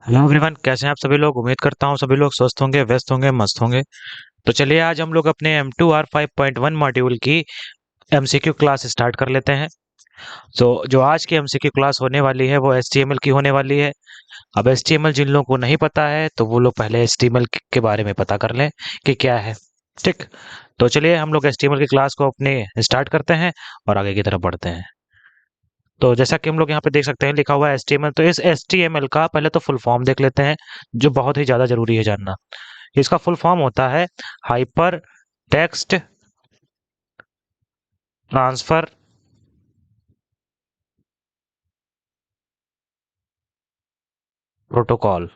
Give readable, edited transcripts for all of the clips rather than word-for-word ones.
Hello everyone, कैसे हैं आप सभी लोग। उम्मीद करता हूँ सभी लोग स्वस्थ होंगे, व्यस्त होंगे, मस्त होंगे। तो चलिए आज हम लोग अपने M2R5.1 मॉड्यूल की एमसीक्यू क्लास स्टार्ट कर लेते हैं। तो जो आज की एमसीक्यू क्लास होने वाली है वो HTML की होने वाली है। अब HTML जिन लोगों को नहीं पता है तो वो लोग पहले HTML के बारे में पता कर लें कि क्या है। ठीक। तो चलिए हम लोग HTML की क्लास को अपने स्टार्ट करते हैं और आगे की तरफ बढ़ते हैं। तो जैसा कि हम लोग यहाँ पे देख सकते हैं लिखा हुआ है HTML। तो इस HTML का पहले तो फुल फॉर्म देख लेते हैं, जो बहुत ही ज़्यादा ज़रूरी है जानना। इसका फुल फॉर्म होता है hyper text transfer protocol.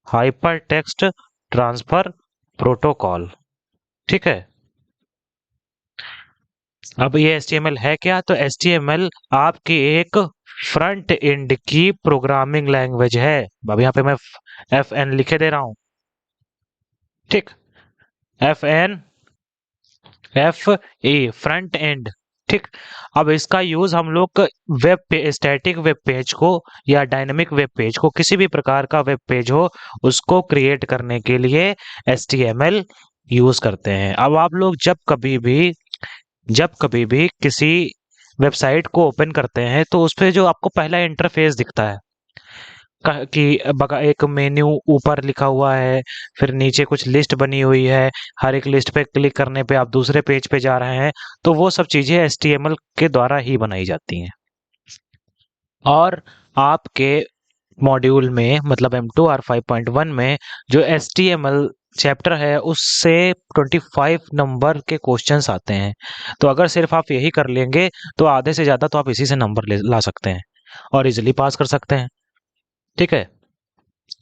Hyper text transfer protocol. ठीक है। अब ये HTML है क्या? तो HTML आपकी एक फ्रंट एंड की प्रोग्रामिंग लैंग्वेज है। अब यहाँ पे मैं FN लिखे दे रहा हूँ। ठीक। FN FE front end. ठीक। अब इसका यूज हम लोग वेब पे स्टैटिक वेब पेज को या डायनेमिक वेब पेज को, किसी भी प्रकार का वेब पेज हो उसको क्रिएट करने के लिए HTML यूज करते हैं। अब आप लोग जब कभी भी किसी वेबसाइट को ओपन करते हैं तो उस पे जो आपको पहला इंटरफेस दिखता है कि एक मेन्यू ऊपर लिखा हुआ है, फिर नीचे कुछ लिस्ट बनी हुई है, हर एक लिस्ट पे क्लिक करने पे आप दूसरे पेज पे जा रहे हैं। तो वो सब चीजें HTML के द्वारा ही बनाई जाती हैं। और आपके मॉड्यूल में मतलब M2R5.1 में जो HTML चैप्टर है उससे 25 नंबर के क्वेश्चंस आते हैं। तो अगर सिर्फ आप यही कर लेंगे तो आधे से ज्यादा तो आप इसी से नंबर ला सकते हैं और इजिली पास कर सकते हैं। ठीक है।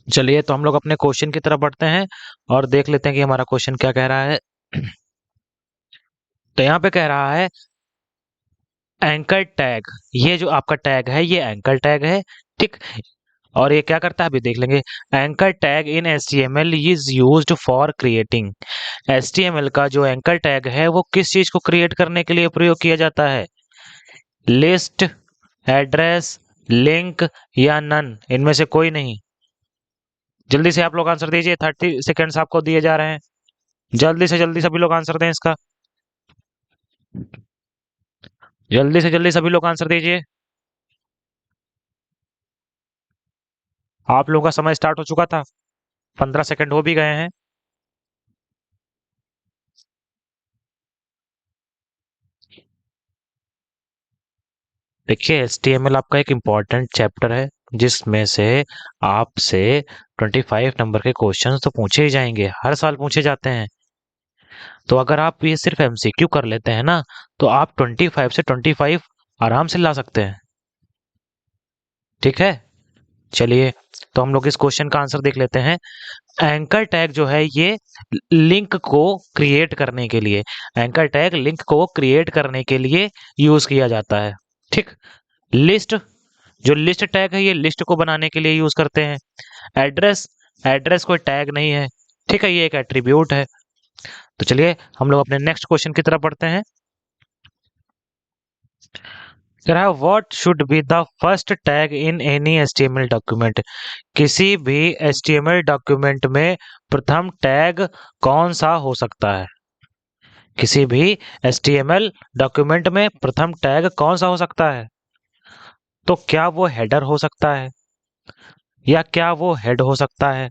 चलिए तो हम लोग अपने क्वेश्चन की तरफ बढ़ते हैं और देख लेते हैं कि हमारा क्वेश्चन क्या कह रहा है। तो यहाँ पे कह रहा है एंकर टैग। ये जो आपका टैग है ये एंकर टैग है। ठीक। और ये क्या करता है अभी देख लेंगे। Anchor tag in HTML is used for creating. HTML का जो एंकर टैग है वो किस चीज को क्रिएट करने के लिए प्रयोग किया जाता है? लिस्ट, एड्रेस, लिंक या नन, इनमें से कोई नहीं। जल्दी से आप लोग आंसर दीजिए, 30 सेकेंड्स आपको दिए जा रहे हैं। जल्दी से जल्दी सभी लोग आंसर दें इसका। जल्दी से जल्दी सभी लोग आंसर दीजिए। आप लोगों का समय स्टार्ट हो चुका था, 15 सेकंड हो भी गए हैं। देखिए HTML आपका एक इम्पॉर्टेंट चैप्टर है जिसमें से आपसे 25 नंबर के क्वेश्चंस तो पूछे ही जाएंगे, हर साल पूछे जाते हैं। तो अगर आप ये सिर्फ MCQ कर लेते हैं ना तो आप 25 से 25 आराम से ला सकते हैं। ठीक है। चलिए तो हम लोग इस क्वेश्चन का आंसर देख लेते हैं। एंकर टैग जो है ये लिंक को क्रिएट करने के लिए, एंकर टैग लिंक को क्रिएट करने के लिए यूज किया जाता है। ठीक। लिस्ट, जो लिस्ट टैग है ये लिस्ट को बनाने के लिए यूज करते हैं। एड्रेस, एड्रेस कोई टैग नहीं है। ठीक है, ये एक एट्रीब्यूट है। तो चलिए हम लोग अपने नेक्स्ट क्वेश्चन की तरफ बढ़ते हैं। कह रहा है what should be the first tag in any HTML document. किसी भी HTML डॉक्यूमेंट में प्रथम टैग कौन सा हो सकता है? किसी भी HTML डॉक्यूमेंट में प्रथम टैग कौन सा हो सकता है? तो क्या वो हेडर हो सकता है या क्या वो हेड हो सकता है?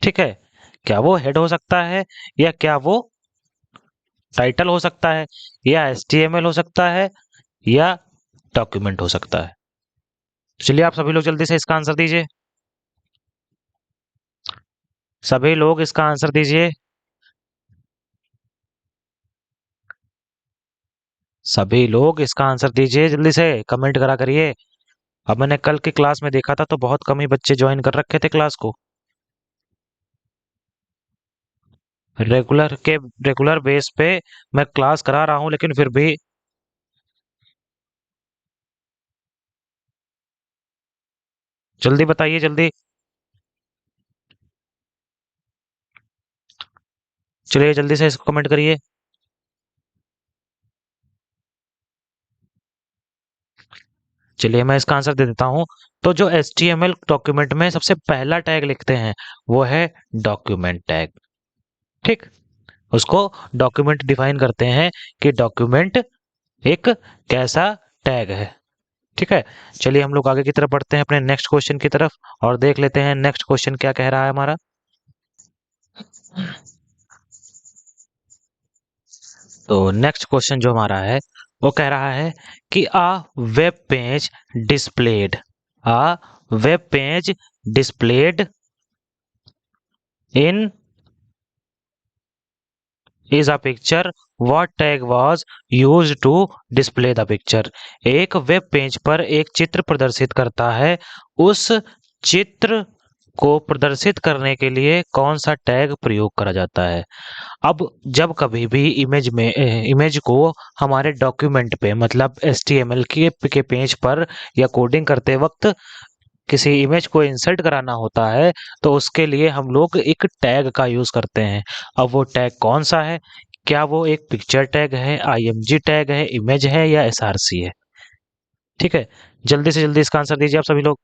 ठीक है। क्या वो हेड हो सकता है या क्या वो टाइटल हो सकता है या HTML हो सकता है या डॉक्यूमेंट हो सकता है? चलिए आप सभी लोग जल्दी से इसका आंसर दीजिए। सभी लोग इसका आंसर दीजिए। सभी लोग इसका आंसर दीजिए, जल्दी से कमेंट करा करिए। अब मैंने कल की क्लास में देखा था तो बहुत कम ही बच्चे ज्वाइन कर रखे थे क्लास को। रेगुलर बेस पे मैं क्लास करा रहा हूँ लेकिन फिर भी। जल्दी बताइए जल्दी। चलिए जल्दी से इसको कमेंट करिए। चलिए मैं इसका आंसर दे देता हूँ। तो जो HTML डॉक्यूमेंट में सबसे पहला टैग लिखते हैं वो है डॉक्यूमेंट टैग। ठीक, उसको डॉक्यूमेंट डिफाइन करते हैं कि डॉक्यूमेंट एक कैसा टैग है। ठीक है, चलिए हम लोग आगे की तरफ बढ़ते हैं अपने नेक्स्ट क्वेश्चन की तरफ और देख लेते हैं नेक्स्ट क्वेश्चन क्या कह रहा है हमारा। तो नेक्स्ट क्वेश्चन जो हमारा है वो कह रहा है कि a web page displayed a web page displayed in is a picture, what tag was used to display the picture। एक वेब पेज पर एक चित्र प्रदर्शित करता है, उस चित्र को प्रदर्शित करने के लिए कौन सा टैग प्रयोग करा जाता है। अब जब कभी भी इमेज को हमारे डॉक्यूमेंट पे मतलब HTML के पेज पर या कोडिंग करते वक्त किसी इमेज को इंसर्ट कराना होता है तो उसके लिए हम लोग एक टैग का यूज करते हैं। अब वो टैग कौन सा है, क्या वो एक पिक्चर टैग है, IMG टैग है, इमेज है या SRC है। ठीक है, जल्दी से जल्दी इसका आंसर दीजिए आप सभी लोग।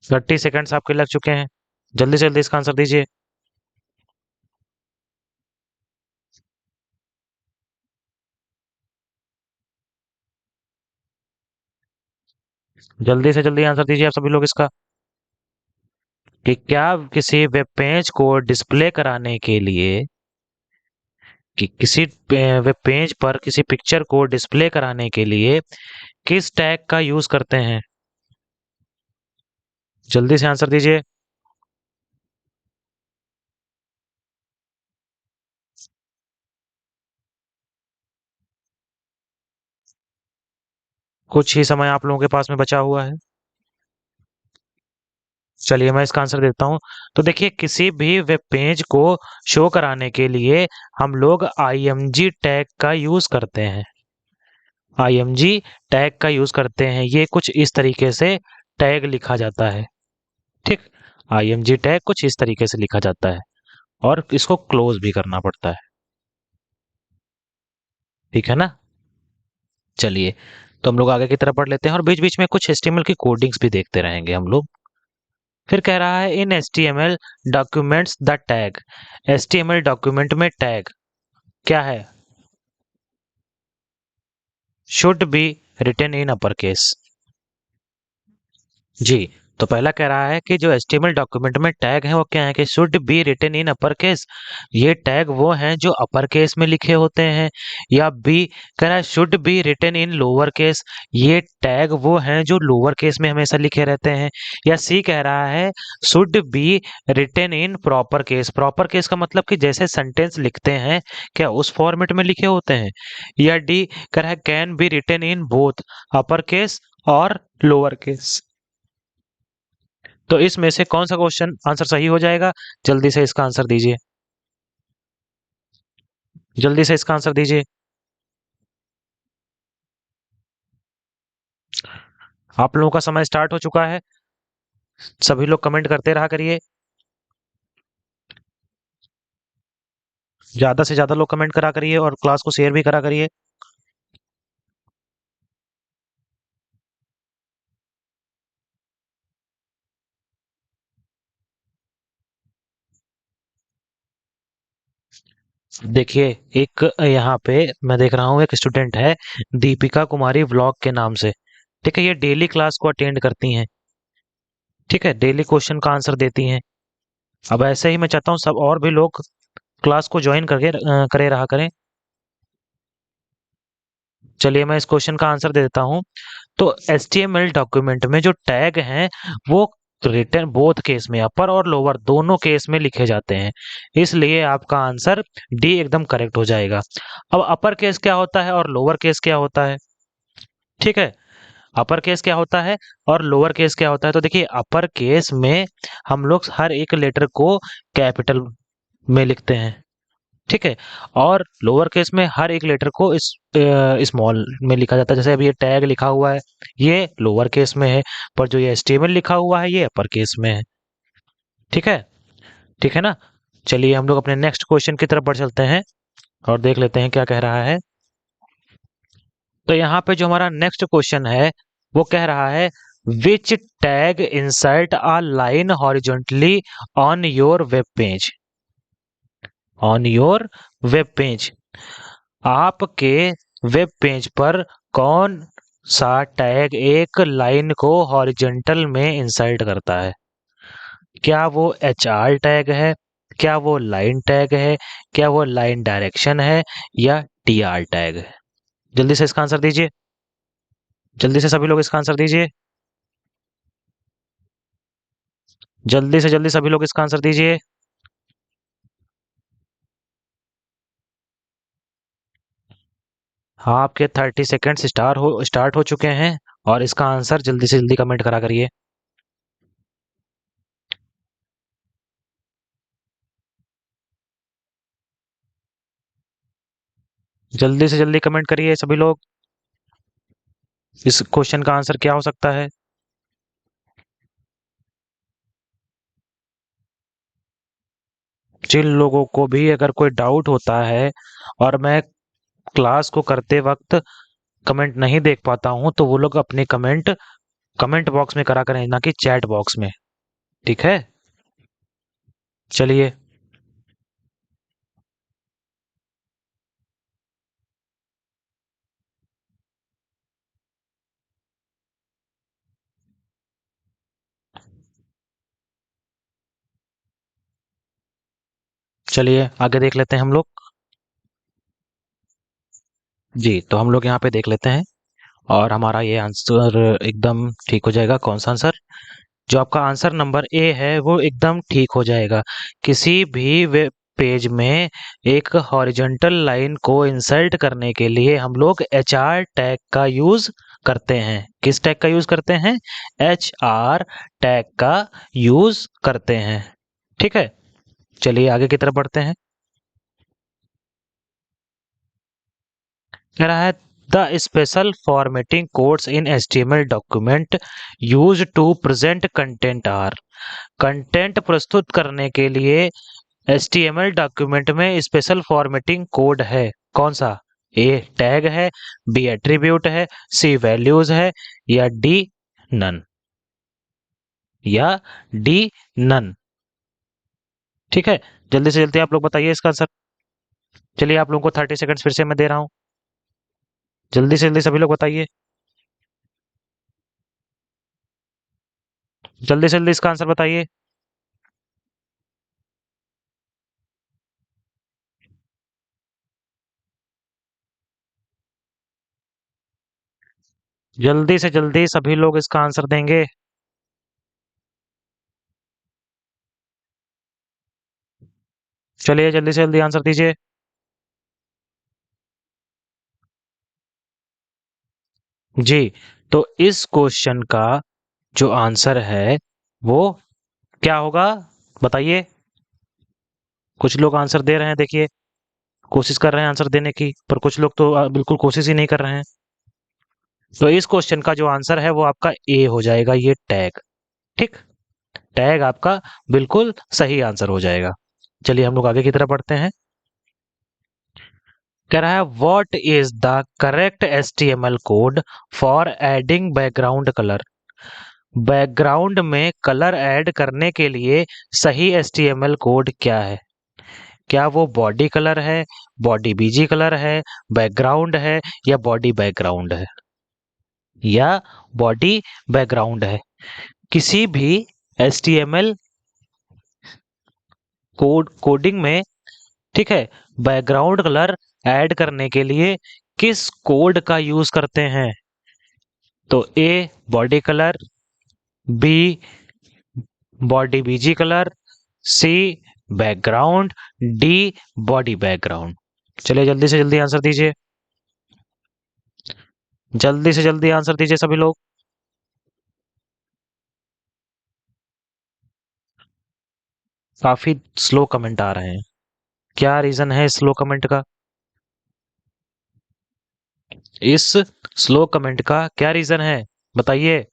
30 सेकंड्स आपके लग चुके हैं, जल्दी से जल्दी इसका आंसर दीजिए। जल्दी से जल्दी आंसर दीजिए आप सभी लोग इसका, कि क्या किसी वेब पेज को डिस्प्ले कराने के लिए, कि किसी वेब पेज पर किसी पिक्चर को डिस्प्ले कराने के लिए किस टैग का यूज करते हैं। जल्दी से आंसर दीजिए। कुछ ही समय आप लोगों के पास में बचा हुआ है। चलिए मैं इसका आंसर देता हूँ। तो देखिए, किसी भी वेब पेज को शो कराने के लिए हम लोग IMG टैग का यूज करते हैं। IMG टैग का यूज करते हैं, ये कुछ इस तरीके से टैग लिखा जाता है। ठीक, IMG टैग कुछ इस तरीके से लिखा जाता है और इसको क्लोज भी करना पड़ता है। ठीक है ना। चलिए, तो हम लोग आगे की तरफ बढ़ लेते हैं और बीच बीच में कुछ HTML की कोडिंग्स भी देखते रहेंगे हम लोग। फिर कह रहा है in HTML documents the tag. HTML document में टैग क्या है, should be written in upper case. जी, तो पहला कह रहा है कि जो HTML डॉक्यूमेंट में टैग है वो क्या है कि should be written in upper case. ये टैग वो हैं जो अपर केस में लिखे होते हैं। या बी कह रहा है should be written in lower case. ये टैग वो हैं जो लोअर केस में हमेशा लिखे रहते हैं। या सी कह रहा है should be written in proper case. Proper case का मतलब कि जैसे सेंटेंस लिखते हैं क्या उस फॉर्मेट में लिखे होते हैं। या डी कह रहा है can be written in both upper case और लोअर केस। तो इसमें से कौन सा क्वेश्चन आंसर सही हो जाएगा, जल्दी से इसका आंसर दीजिए। जल्दी से इसका आंसर दीजिए। आप लोगों का समय स्टार्ट हो चुका है, सभी लोग कमेंट करते रहा करिए, ज्यादा से ज्यादा लोग कमेंट करा करिए और क्लास को शेयर भी करा करिए। देखिए, एक यहाँ पे मैं देख रहा हूँ एक स्टूडेंट है दीपिका कुमारी व्लॉग के नाम से। ठीक है, ये डेली क्लास को अटेंड करती हैं। ठीक है, डेली क्वेश्चन का आंसर देती हैं। अब ऐसे ही मैं चाहता हूँ सब और भी लोग क्लास को ज्वाइन करके करे रहा करें। चलिए मैं इस क्वेश्चन का आंसर दे देता हूँ। तो HTML डॉक्यूमेंट में जो टैग हैं वो रिटर्न बोथ केस में अपर और लोअर दोनों केस में लिखे जाते हैं, इसलिए आपका आंसर डी एकदम करेक्ट हो जाएगा। अब अपर केस क्या होता है और लोअर केस क्या होता है। ठीक है, अपर केस क्या होता है और लोअर केस क्या होता है। तो देखिए, अपर केस में हम लोग हर एक लेटर को कैपिटल में लिखते हैं। ठीक है, और लोअर केस में हर एक लेटर को इस स्मॉल में लिखा जाता है। जैसे अभी ये टैग लिखा हुआ है ये लोअर केस में है, पर जो ये HTML लिखा हुआ है ये अपर केस में है। ठीक है, ठीक है ना। चलिए हम लोग अपने नेक्स्ट क्वेश्चन की तरफ बढ़ चलते हैं और देख लेते हैं क्या कह रहा है। तो यहाँ पे जो हमारा नेक्स्ट क्वेश्चन है वो कह रहा है which tag insert a line horizontally on your web page. On your web page, आपके वेब पेज पर कौन सा टैग एक लाइन को हॉरिजॉन्टल में इंसर्ट करता है? क्या वो HR टैग है, क्या वो लाइन टैग है, क्या वो लाइन डायरेक्शन है, या TR टैग है? जल्दी से इसका आंसर दीजिए। जल्दी से सभी लोग इसका आंसर दीजिए। जल्दी से जल्दी सभी लोग इसका आंसर दीजिए। हाँ, आपके 30 सेकेंड स्टार्ट हो चुके हैं और इसका आंसर जल्दी से जल्दी कमेंट करा करिए। जल्दी से जल्दी कमेंट करिए सभी लोग। इस क्वेश्चन का आंसर क्या हो सकता है? जिन लोगों को भी अगर कोई डाउट होता है और मैं क्लास को करते वक्त कमेंट नहीं देख पाता हूं, तो वो लोग अपने कमेंट कमेंट बॉक्स में करा करें, ना कि चैट बॉक्स में। ठीक है, चलिए। चलिए आगे देख लेते हैं हम लोग। जी, तो हम लोग यहाँ पे देख लेते हैं और हमारा ये आंसर एकदम ठीक हो जाएगा। कौन सा आंसर? जो आपका आंसर नंबर ए है वो एकदम ठीक हो जाएगा। किसी भी वेब पेज में एक हॉरिजॉन्टल लाइन को इंसर्ट करने के लिए हम लोग HR टैग का यूज करते हैं। किस टैग का यूज करते हैं? HR टैग का यूज करते हैं। ठीक है, चलिए आगे की तरफ बढ़ते हैं। कह रहा है the special formatting codes in HTML document use to present content are. Content प्रस्तुत करने के लिए HTML डॉक्यूमेंट में स्पेशल फॉर्मेटिंग कोड है। कौन सा? ए टैग है, बी एट्रीब्यूट है, सी वैल्यूज है, या डी नन। या डी नन। ठीक है, जल्दी से जल्दी आप लोग बताइए इसका आंसर। चलिए आप लोगों को 30 सेकंड्स फिर से मैं दे रहा हूँ। जल्दी से जल्दी सभी लोग बताइए। जल्दी से जल्दी इसका आंसर बताइए। जल्दी से जल्दी सभी लोग इसका आंसर देंगे। चलिए जल्दी से जल्दी आंसर दीजिए। जी, तो इस क्वेश्चन का जो आंसर है वो क्या होगा? बताइए। कुछ लोग आंसर दे रहे हैं, देखिए, कोशिश कर रहे हैं आंसर देने की, पर कुछ लोग तो बिल्कुल कोशिश ही नहीं कर रहे हैं। तो इस क्वेश्चन का जो आंसर है वो आपका ए हो जाएगा, ये टैग। ठीक, टैग आपका बिल्कुल सही आंसर हो जाएगा। चलिए हम लोग आगे की तरफ बढ़ते हैं। कह रहा है what is the correct HTML code for adding background colour. Background में कलर ऐड करने के लिए सही HTML कोड क्या है? क्या वो बॉडी कलर है, बॉडी बीजी कलर है, बैकग्राउंड है, या बॉडी बैकग्राउंड है, या बॉडी बैकग्राउंड है? किसी भी HTML कोडिंग में, ठीक है, बैकग्राउंड कलर ऐड करने के लिए किस कोड का यूज करते हैं? तो A body colour, B body BG colour, C background, D body background. चलिए जल्दी से जल्दी आंसर दीजिए। जल्दी से जल्दी आंसर दीजिए सभी लोग। काफी स्लो कमेंट आ रहे हैं। क्या रीजन है इस स्लो कमेंट का? इस स्लो कमेंट का क्या रीजन है, बताइए।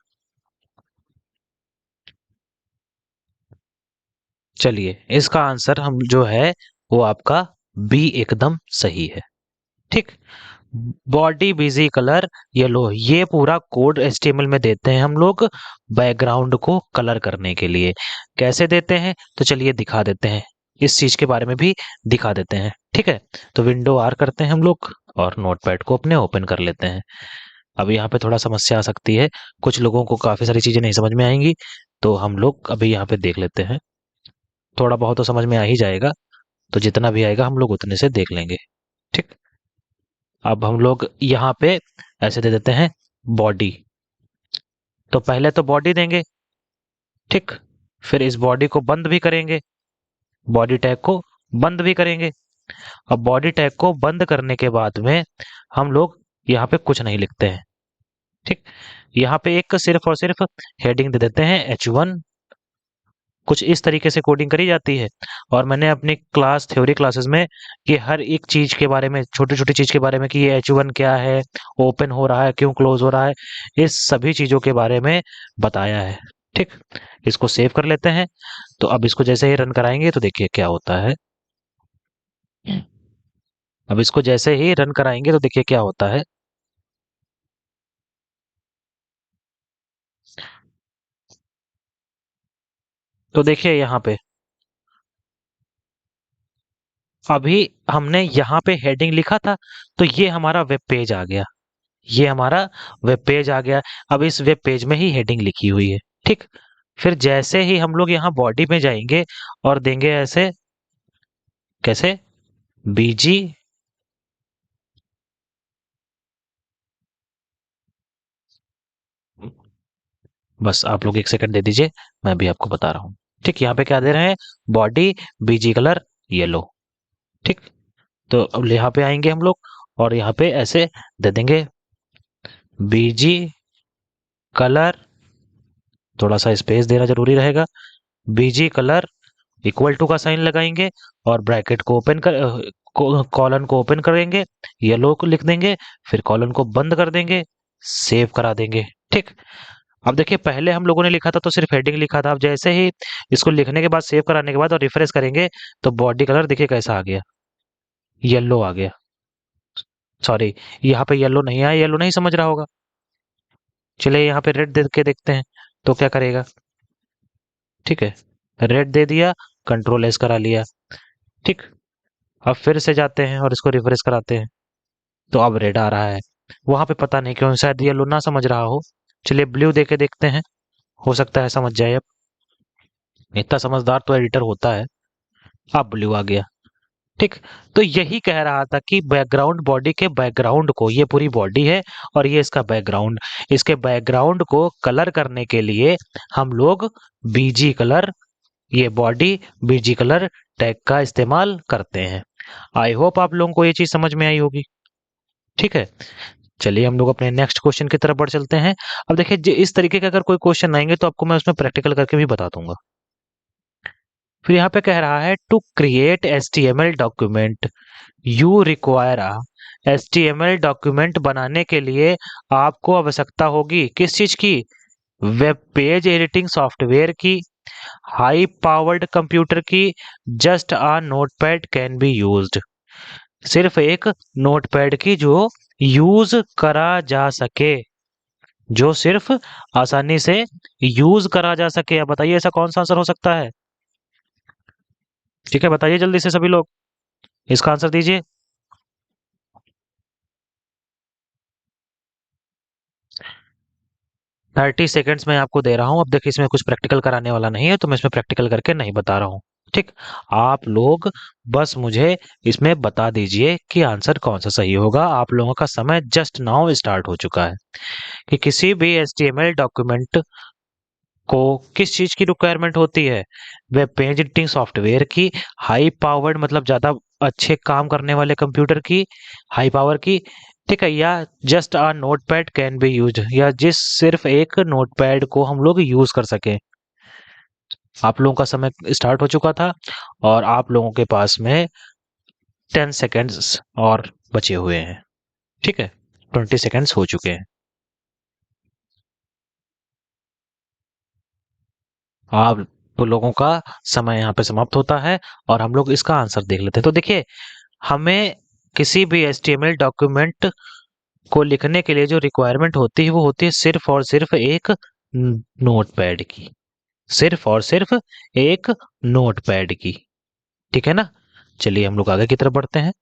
चलिए इसका आंसर हम जो है वो आपका बी एकदम सही है। ठीक, बॉडी बिजी कलर येलो, ये पूरा कोड एचटीएमएल में देते हैं हम लोग बैकग्राउंड को कलर करने के लिए। कैसे देते हैं तो चलिए दिखा देते हैं, इस चीज के बारे में भी दिखा देते हैं। ठीक है, तो विंडो आर करते हैं हम लोग और नोटपैड को अपने ओपन कर लेते हैं। अब यहाँ पे थोड़ा समस्या आ सकती है, कुछ लोगों को काफी सारी चीजें नहीं समझ में आएंगी, तो हम लोग अभी यहाँ पे देख लेते हैं। थोड़ा बहुत तो समझ में आ ही जाएगा, तो जितना भी आएगा हम लोग उतने से देख लेंगे। ठीक, अब हम लोग यहाँ पे ऐसे दे देते हैं बॉडी। तो पहले तो बॉडी देंगे, ठीक, फिर इस बॉडी को बंद भी करेंगे, बॉडी टैग को बंद भी करेंगे। अब बॉडी टैग को बंद करने के बाद में हम लोग यहाँ पे कुछ नहीं लिखते हैं। ठीक, यहाँ पे एक सिर्फ और सिर्फ हेडिंग दे देते हैं H1। कुछ इस तरीके से कोडिंग करी जाती है। और मैंने अपनी क्लास थ्योरी क्लासेस में ये हर एक चीज के बारे में, छोटी छोटी चीज के बारे में, कि ये H1 क्या है, ओपन हो रहा है क्यों, क्लोज हो रहा है, इस सभी चीजों के बारे में बताया है। ठीक, इसको सेव कर लेते हैं। तो अब इसको जैसे ही रन कराएंगे तो देखिए क्या होता है। अब इसको जैसे ही रन कराएंगे तो देखिए क्या होता है। तो देखिए यहाँ पे अभी हमने यहाँ पे हेडिंग लिखा था, तो ये हमारा वेब पेज आ गया, ये हमारा वेब पेज आ गया। अब इस वेब पेज में ही हेडिंग लिखी हुई है। ठीक, फिर जैसे ही हम लोग यहाँ बॉडी में जाएंगे और देंगे ऐसे, कैसे, बीजी, बस आप लोग एक सेकंड दे दीजिए, मैं भी आपको बता रहा हूँ। ठीक, यहाँ पे क्या दे रहे हैं, बॉडी बीजी कलर येलो। ठीक, तो अब यहाँ पे आएंगे हम लोग और यहाँ पे ऐसे दे देंगे बीजी कलर, थोड़ा सा स्पेस देना जरूरी रहेगा, बीजी कलर इक्वल टू का साइन लगाएंगे और ब्रैकेट को ओपन कर, कॉलन को ओपन करेंगे, येलो को लिख देंगे, फिर कॉलन को बंद कर देंगे, सेव करा देंगे। ठीक, अब देखिए पहले हम लोगों ने लिखा था तो सिर्फ हेडिंग लिखा था, अब जैसे ही इसको लिखने के बाद, सेव कराने के बाद और रिफ्रेश करेंगे तो बॉडी कलर देखिए कैसा आ गया, येलो आ गया। सॉरी, यहाँ पे येलो नहीं आया, येलो नहीं समझ रहा होगा, चलिए यहाँ पे रेड दे के देखते हैं तो क्या करेगा। ठीक है, रेड दे दिया, कंट्रोल एस करा लिया। ठीक, अब फिर से जाते हैं और इसको रिफ्रेश कराते हैं तो अब रेड आ रहा है। वहां पे पता नहीं क्यों, शायद येलो ना समझ रहा हो। चलिए ब्लू दे के देखते हैं, हो सकता है समझ जाए। अब इतना समझदार तो एडिटर होता है। अब ब्लू आ गया। ठीक, तो यही कह रहा था कि बैकग्राउंड, बॉडी के बैकग्राउंड को, ये पूरी बॉडी है और ये इसका बैकग्राउंड, इसके बैकग्राउंड को कलर करने के लिए हम लोग बीजी कलर, ये बॉडी बीजी कलर टैग का इस्तेमाल करते हैं। आई होप आप लोगों को ये चीज समझ में आई होगी। ठीक है, चलिए हम लोग अपने नेक्स्ट क्वेश्चन की तरफ बढ़ चलते हैं। अब देखिए इस तरीके के अगर कोई क्वेश्चन आएंगे तो आपको मैं उसमें प्रैक्टिकल करके भी बता दूंगा। फिर यहाँ पे कह रहा है to create HTML document you require a, HTML document बनाने के लिए आपको आवश्यकता होगी किस चीज की, वेब पेज एडिटिंग सॉफ्टवेयर की, हाई पावर्ड कंप्यूटर की, just a notepad can be used, सिर्फ एक नोटपैड की जो यूज करा जा सके, जो सिर्फ आसानी से यूज करा जा सके। अब बताइए ऐसा कौन सा आंसर हो सकता है। ठीक है, बताइए जल्दी से सभी लोग, इसका आंसर दीजिए। 30 सेकेंड्स में आपको दे रहा हूँ। अब देखिए इसमें कुछ प्रैक्टिकल कराने वाला नहीं है तो मैं इसमें प्रैक्टिकल करके नहीं बता रहा हूँ। ठीक, आप लोग बस मुझे इसमें बता दीजिए कि आंसर कौन सा सही होगा। आप लोगों का समय जस्ट नाउ स्टार्ट हो चुका है। कि किसी भी HTML डॉक्यूमेंट को किस चीज की रिक्वायरमेंट होती है, वेब पेज एडिटिंग सॉफ्टवेयर की, हाई पावर्ड मतलब ज्यादा अच्छे काम करने वाले कंप्यूटर की, हाई पावर की, ठीक है, या just a notepad can B use, या जिस सिर्फ एक नोटपैड को हम लोग यूज कर सके। आप लोगों का समय स्टार्ट हो चुका था और आप लोगों के पास में 10 सेकेंड्स और बचे हुए हैं। ठीक है, 20 सेकेंड्स हो चुके हैं। आप तो लोगों का समय यहाँ पे समाप्त होता है और हम लोग इसका आंसर देख लेते हैं। तो देखिए हमें किसी भी HTML डॉक्यूमेंट को लिखने के लिए जो रिक्वायरमेंट होती है वो होती है सिर्फ और सिर्फ एक नोटपैड की, सिर्फ और सिर्फ एक नोटपैड की। ठीक है ना? चलिए हम लोग आगे की तरफ बढ़ते हैं।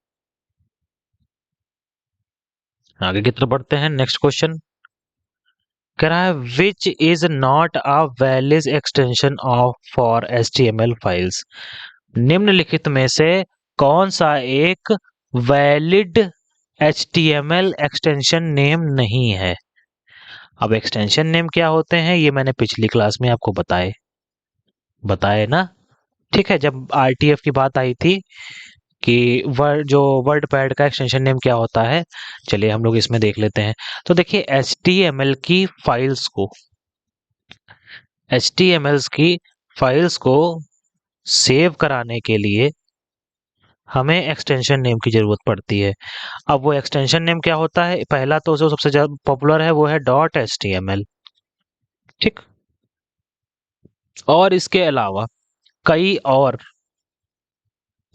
आगे की तरफ बढ़ते हैं। नेक्स्ट क्वेश्चन कह रहा है which is not a valid extension of for HTML files. निम्नलिखित में से कौन सा एक वैलिड HTML एक्सटेंशन नेम नहीं है? अब एक्सटेंशन नेम क्या होते हैं ये मैंने पिछली क्लास में आपको बताए ना। ठीक है, जब RTF की बात आई थी कि वर्ड पैड का एक्सटेंशन नेम क्या होता है, चलिए हम लोग इसमें देख लेते हैं। तो देखिए HTML की फाइल्स को HTML की फाइल्स को सेव कराने के लिए हमें एक्सटेंशन नेम की जरूरत पड़ती है। अब वो एक्सटेंशन नेम क्या होता है? पहला तो जो सबसे ज्यादा पॉपुलर है वो है .html। ठीक, और इसके अलावा कई और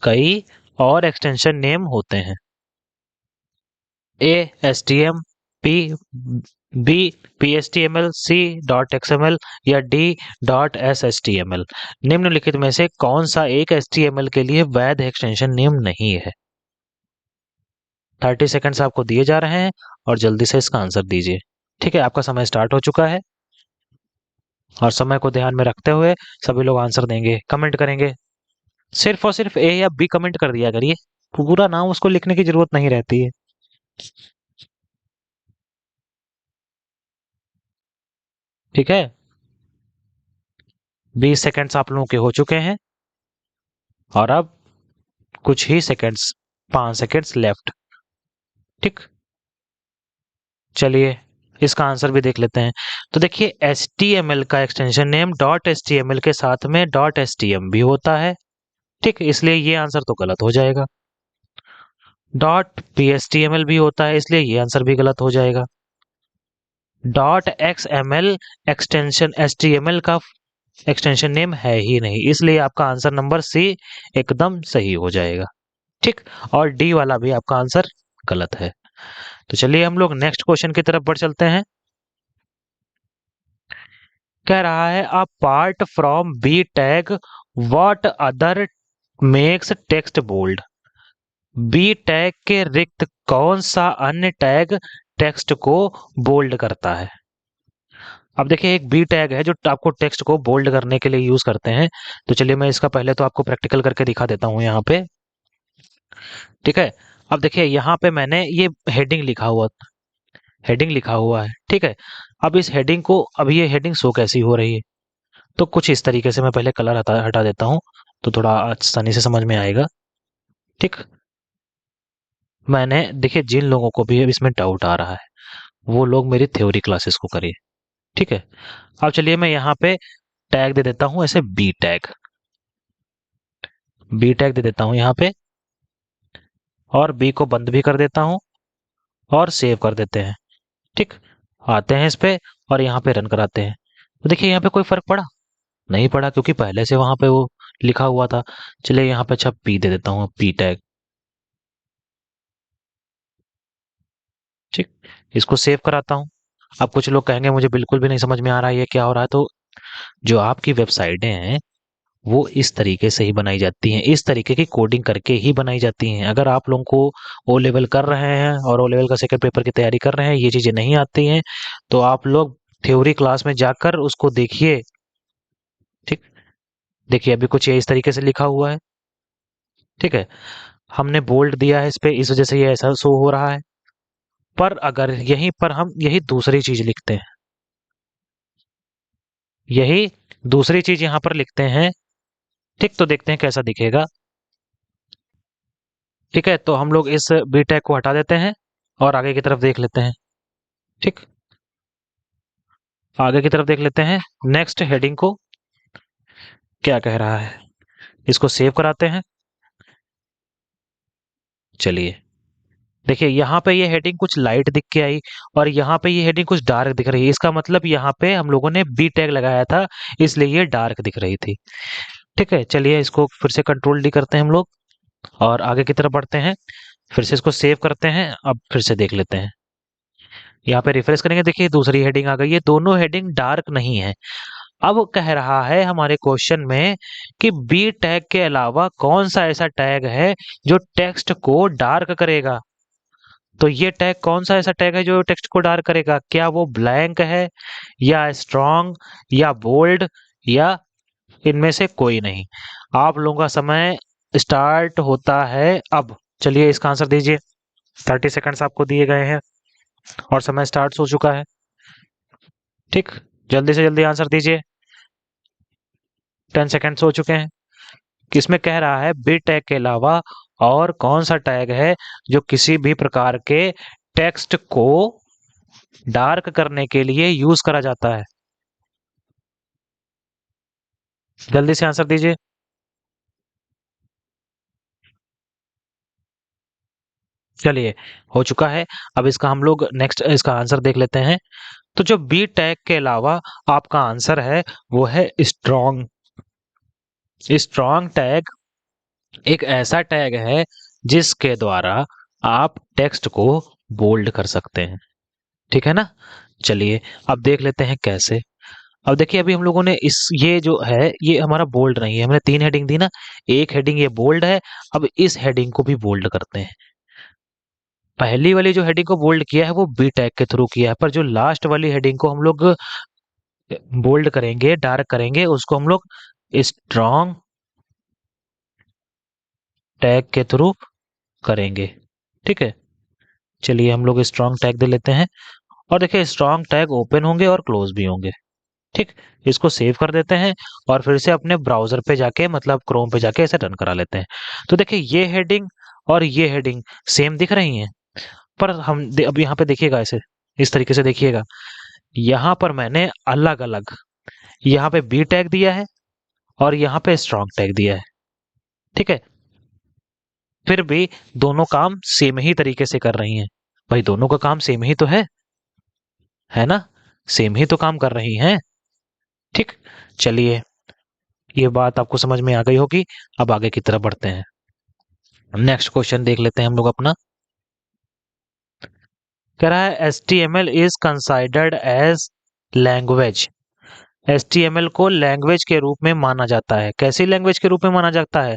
कई और एक्सटेंशन नेम होते हैं। ASTM, P, B, PHTML, C.XML या D.SHTML। निम्नलिखित में से कौन सा एक HTML के लिए वैध एक्सटेंशन नेम नहीं है? 30 सेकंड्स आपको दिए जा रहे हैं और जल्दी से इसका आंसर दीजिए। ठीक है, आपका समय स्टार्ट हो चुका है और समय को ध्यान में रखते हुए सभी लोग आंसर देंगे, कमेंट करेंगे। सिर्फ और सिर्फ A या B कमेंट कर दिया करिए, पूरा नाम उसको लिखने की जरूरत नहीं रहती है। ठीक है, 20 सेकंड्स आप लोगों के हो चुके हैं और अब कुछ ही सेकंड्स, 5 सेकंड्स लेफ्ट। ठीक, चलिए इसका आंसर भी देख लेते हैं। तो देखिए HTML का एक्सटेंशन नेम .html के साथ में .htm भी होता है। ठीक, इसलिए ये आंसर तो गलत हो जाएगा। .phtml भी होता है, इसलिए ये आंसर भी गलत हो जाएगा। .xml एक्सटेंशन HTML का एक्सटेंशन नेम है ही नहीं, इसलिए आपका आंसर नंबर C एकदम सही हो जाएगा। ठीक, और D वाला भी आपका आंसर गलत है। तो चलिए हम लोग नेक्स्ट क्वेश्चन की तरफ बढ़ चलते हैं। कह रहा है apart from B tag what other makes text bold. B tag के रिक्त कौन सा अन्य टैग टेक्स्ट को बोल्ड करता है? अब देखिए एक बी टैग है जो आपको टेक्स्ट को बोल्ड करने के लिए यूज करते हैं। तो चलिए मैं इसका पहले तो आपको प्रैक्टिकल करके दिखा देता हूं यहाँ पे। ठीक है, अब देखिए यहाँ पे मैंने ये हेडिंग लिखा हुआ है। ठीक है, अब इस हेडिंग को, अभी ये हेडिंग शो कैसी हो रही है? तो कुछ इस तरीके से मैं पहले कलर हटा देता हूँ तो थोड़ा आसानी से समझ में आएगा। ठीक, मैंने देखिए जिन लोगों को भी अब इसमें डाउट आ रहा है वो लोग मेरी थ्योरी क्लासेस को करिए। ठीक है, अब चलिए मैं यहाँ पे टैग दे देता हूँ ऐसे बी टैग दे देता हूँ यहाँ पे, और बी को बंद भी कर देता हूँ और सेव कर देते हैं। ठीक, आते हैं इस पे और यहाँ पे रन कराते हैं। तो देखिए यहाँ पे कोई फर्क पड़ा? नहीं पड़ा, क्योंकि पहले से वहां पे वो लिखा हुआ था। चलिए यहाँ पे अच्छा पी दे देता हूँ, पी टैग। ठीक, इसको सेव कराता हूँ। अब कुछ लोग कहेंगे मुझे बिल्कुल भी नहीं समझ में आ रहा है ये क्या हो रहा है। तो जो आपकी वेबसाइटें हैं वो इस तरीके से ही बनाई जाती हैं, इस तरीके की कोडिंग करके ही बनाई जाती हैं। अगर आप लोगों को ओ लेवल कर रहे हैं और ओ लेवल का सेकंड पेपर की तैयारी कर रहे हैं, ये चीजें नहीं आती हैं, तो आप लोग थ्योरी क्लास में जाकर उसको देखिए। ठीक, देखिए अभी कुछ ये इस तरीके से लिखा हुआ है। ठीक है, हमने बोल्ड दिया है इस पे, इस वजह से ये ऐसा शो हो रहा है। पर अगर यहीं पर हम यही दूसरी चीज लिखते हैं, यही दूसरी चीज यहां पर लिखते हैं, ठीक, तो देखते हैं कैसा दिखेगा। ठीक है, तो हम लोग इस बी टैग को हटा देते हैं और आगे की तरफ देख लेते हैं। ठीक, आगे की तरफ देख लेते हैं नेक्स्ट हेडिंग को क्या कह रहा है। इसको सेव कराते हैं। चलिए देखिए यहाँ पे ये हेडिंग कुछ लाइट दिख के आई और यहाँ पे ये हेडिंग कुछ डार्क दिख रही है। इसका मतलब यहाँ पे हम लोगों ने बी टैग लगाया था, इसलिए ये डार्क दिख रही थी। ठीक है, चलिए इसको फिर से कंट्रोल डी करते हैं हम लोग और आगे की तरफ बढ़ते हैं। फिर से इसको सेव करते हैं, अब फिर से देख लेते हैं। यहाँ पे रिफ्रेश करेंगे, देखिए दूसरी हेडिंग आ गई है, दोनों हेडिंग डार्क नहीं है। अब कह रहा है हमारे क्वेश्चन में कि बी टैग के अलावा कौन सा ऐसा टैग है जो टेक्स्ट को डार्क करेगा। तो ये टैग कौन सा ऐसा टैग है जो टेक्स्ट को डार्क करेगा? क्या वो ब्लैंक है, या स्ट्रॉन्ग, या बोल्ड, या इनमें से कोई नहीं? आप लोगों का समय स्टार्ट होता है अब। चलिए इसका आंसर दीजिए। 30 सेकंड्स आपको दिए गए हैं और समय स्टार्ट हो चुका है। ठीक, जल्दी से जल्दी आंसर दीजिए। 10 सेकंड्स हो चुके हैं। किसमें कह रहा है बी टैग के अलावा और कौन सा टैग है जो किसी भी प्रकार के टेक्स्ट को डार्क करने के लिए यूज करा जाता है? जल्दी से आंसर दीजिए। चलिए, हो चुका है। अब इसका हम लोग नेक्स्ट इसका आंसर देख लेते हैं। तो जो बी टैग के अलावा आपका आंसर है वो है स्ट्रॉन्ग। स्ट्रॉन्ग टैग एक ऐसा टैग है जिसके द्वारा आप टेक्स्ट को बोल्ड कर सकते हैं। ठीक है ना? चलिए अब देख लेते हैं कैसे। अब देखिए अभी हम लोगों ने इस ये जो है ये हमारा बोल्ड नहीं है, हमने 3 हेडिंग दी ना, एक हेडिंग ये बोल्ड है। अब इस हेडिंग को भी बोल्ड करते हैं। पहली वाली जो हेडिंग को बोल्ड किया है वो बी टैग के थ्रू किया है, पर जो लास्ट वाली हेडिंग को हम लोग बोल्ड करेंगे, डार्क करेंगे, उसको हम लोग स्ट्रॉन्ग टैग के थ्रू करेंगे। ठीक है, चलिए हम लोग स्ट्रॉन्ग टैग दे लेते हैं। और देखिए स्ट्रॉन्ग टैग ओपन होंगे और क्लोज भी होंगे। ठीक, इसको सेव कर देते हैं और फिर से अपने ब्राउजर पे जाके मतलब क्रोम पे जाके इसे रन करा लेते हैं। तो देखिए ये हेडिंग और ये हेडिंग सेम दिख रही हैं, पर अब यहाँ पे देखिएगा, इसे इस तरीके से देखिएगा। यहाँ पर मैंने अलग अलग यहाँ पे बी टैग दिया है और यहाँ पे स्ट्रॉन्ग टैग दिया है। ठीक है, फिर भी दोनों काम सेम ही तरीके से कर रही हैं। भाई दोनों का काम सेम ही तो है ना? सेम ही तो काम कर रही हैं। ठीक, चलिए ये बात आपको समझ में आ गई होगी। अब आगे की तरफ बढ़ते हैं। नेक्स्ट क्वेश्चन देख लेते हैं हम लोग अपना। कह रहा है HTML is considered as language. HTML को लैंग्वेज के रूप में माना जाता है। कैसी लैंग्वेज के रूप में माना जाता है?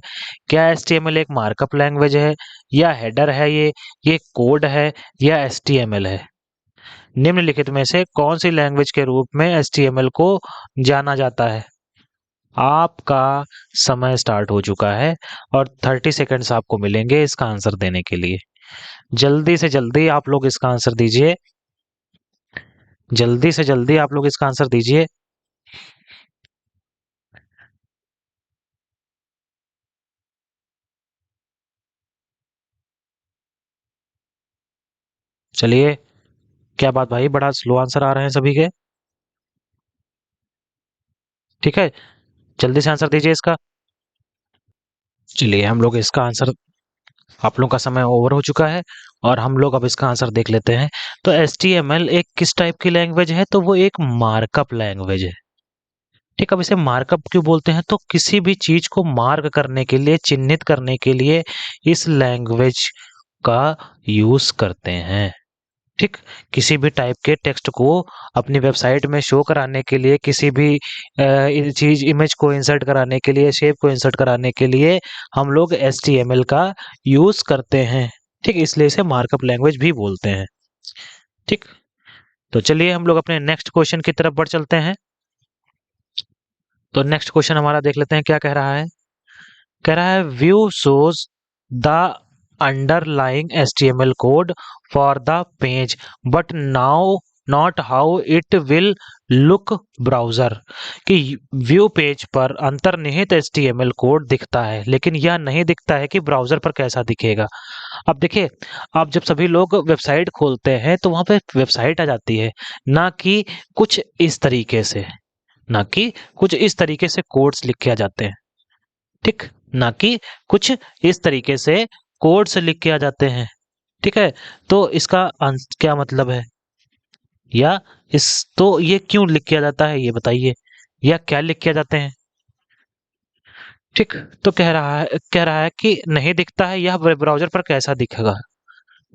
क्या HTML एक मार्कअप लैंग्वेज है, या हेडर है, ये कोड है, या HTML है? निम्नलिखित में से कौन सी लैंग्वेज के रूप में HTML को जाना जाता है? आपका समय स्टार्ट हो चुका है और 30 सेकंड्स आपको मिलेंगे इसका आंसर देने के लिए। जल्दी से जल्दी आप लोग इसका आंसर दीजिए। जल्दी से जल्दी आप लोग इसका आंसर दीजिए। चलिए, क्या बात भाई, बड़ा स्लो आंसर आ रहे हैं सभी के। ठीक है, जल्दी से आंसर दीजिए इसका। चलिए हम लोग इसका आंसर, आप लोग का समय ओवर हो चुका है और हम लोग अब इसका आंसर देख लेते हैं। तो HTML एक किस टाइप की लैंग्वेज है? तो वो एक मार्कअप लैंग्वेज है। ठीक, अब इसे मार्कअप क्यों बोलते हैं? तो किसी भी चीज को मार्क करने के लिए, चिन्हित करने के लिए इस लैंग्वेज का यूज करते हैं। ठीक, किसी भी टाइप के टेक्स्ट को अपनी वेबसाइट में शो कराने के लिए, किसी भी चीज इमेज को इंसर्ट कराने के लिए, शेप को इंसर्ट कराने के लिए हम लोग HTML का यूज करते हैं। ठीक, इसलिए इसे मार्कअप लैंग्वेज भी बोलते हैं। ठीक, तो चलिए हम लोग अपने नेक्स्ट क्वेश्चन की तरफ बढ़ चलते हैं। तो नेक्स्ट क्वेश्चन हमारा देख लेते हैं क्या कह रहा है। कह रहा है view shows the underlying HTML code for the page but now not how it will look browser. कि व्यू पेज पर अंतर्निहित HTML कोड दिखता है, लेकिन यह नहीं दिखता है कि ब्राउजर पर कैसा दिखेगा। अब देखिए, आप जब सभी लोग वेबसाइट खोलते हैं तो वहां पे वेबसाइट आ जाती है, ना कि कुछ इस तरीके से, ना कि कुछ इस तरीके से कोड्स लिखे आ जाते हैं। ठीक, ना कि कुछ इस तरीके से कोड्स लिख के आ जाते हैं। ठीक है, तो इसका क्या मतलब है? या इस तो ये क्यों लिख के आ जाता है ये बताइए, या क्या लिख के आ जाते हैं? ठीक। तो कह रहा है कि नहीं दिखता है, यह वेब ब्राउज़र पर कैसा दिखेगा?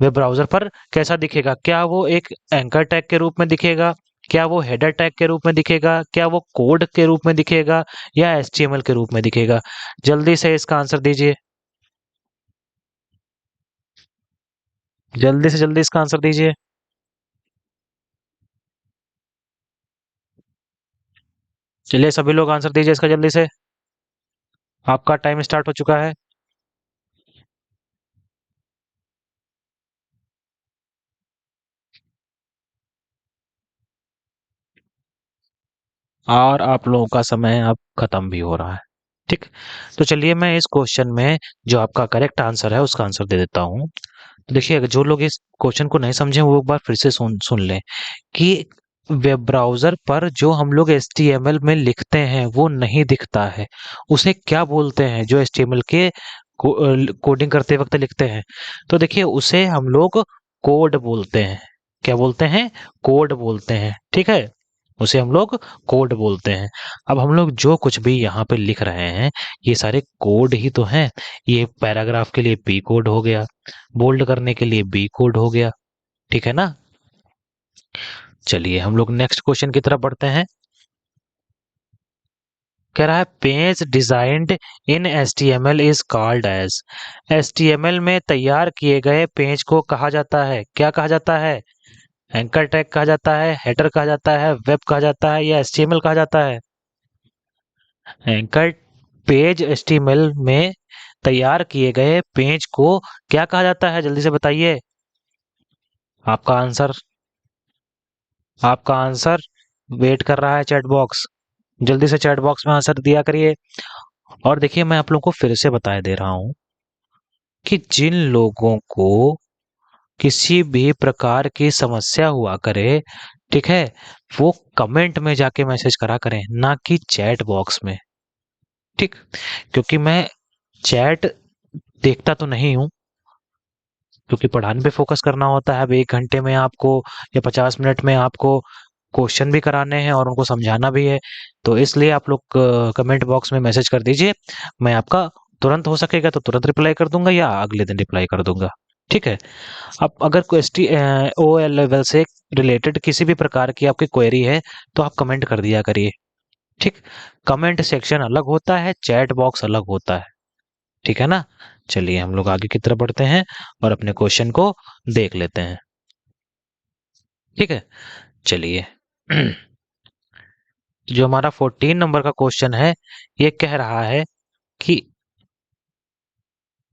वेब ब्राउज़र पर कैसा दिखेगा? क्या वो एक एंकर टैग के रूप में दिखेगा? क्या वो हेडर टैग के रूप में दिखेगा? क्या वो कोड के रूप में दिखेगा या एचटीएमएल के रूप में दिखेगा? जल्दी से इसका आंसर दीजिए। जल्दी से जल्दी इसका आंसर दीजिए। चलिए सभी लोग आंसर दीजिए इसका जल्दी से। आपका टाइम स्टार्ट हो चुका है। और आप लोगों का समय अब खत्म भी हो रहा है। ठीक। तो चलिए मैं इस क्वेश्चन में जो आपका करेक्ट आंसर है उसका आंसर दे देता हूँ। तो देखिए, अगर जो लोग इस क्वेश्चन को नहीं समझे वो एक बार फिर से सुन सुन लें कि वेब ब्राउज़र पर जो हम लोग एचटीएमएल में लिखते हैं वो नहीं दिखता है। उसे क्या बोलते हैं जो एचटीएमएल के कोडिंग करते वक्त लिखते हैं? तो देखिए उसे हम लोग कोड बोलते हैं। क्या बोलते हैं? कोड बोलते हैं। ठीक है, उसे हम लोग कोड बोलते हैं। अब हम लोग जो कुछ भी यहाँ पे लिख रहे हैं ये सारे कोड ही तो हैं। ये पैराग्राफ के लिए पी कोड हो गया, बोल्ड करने के लिए बी कोड हो गया। ठीक है ना? चलिए हम लोग नेक्स्ट क्वेश्चन की तरफ बढ़ते हैं। कह रहा है page designed in HTML is called as. HTML में तैयार किए गए पेज को कहा जाता है, क्या कहा जाता है? एंकर टैग कहा जाता है, हेडर कहा जाता है, वेब कहा जाता है या एचटीएमएल कहा जाता है? एंकर पेज एचटीएमएल में तैयार किए गए पेज को क्या कहा जाता है? जल्दी से बताइए। आपका आंसर, आपका आंसर वेट कर रहा है चैट बॉक्स। जल्दी से चैट बॉक्स में आंसर दिया करिए। और देखिए मैं आप लोगों को फिर से बता दे रहा हूं कि जिन लोगों को किसी भी प्रकार की समस्या हुआ करे, ठीक है, वो कमेंट में जाके मैसेज करा करें, ना कि चैट बॉक्स में। ठीक। क्योंकि मैं चैट देखता तो नहीं हूं, क्योंकि पढ़ाने पे फोकस करना होता है। अब 1 घंटे में आपको या 50 मिनट में आपको क्वेश्चन भी कराने हैं और उनको समझाना भी है। तो इसलिए आप लोग कमेंट बॉक्स में मैसेज कर दीजिए। मैं आपका तुरंत हो सकेगा तो तुरंत रिप्लाई कर दूंगा या अगले दिन रिप्लाई कर दूंगा। ठीक है। अब अगर कोई S T O L level से रिलेटेड किसी भी प्रकार की आपकी क्वेरी है तो आप कमेंट कर दिया करिए। ठीक। कमेंट सेक्शन अलग होता है, चैट बॉक्स अलग होता है। ठीक है ना? चलिए हम लोग आगे की तरफ बढ़ते हैं और अपने क्वेश्चन को देख लेते हैं। ठीक है, चलिए। जो हमारा 14 नंबर का क्वेश्चन है ये कह रहा है कि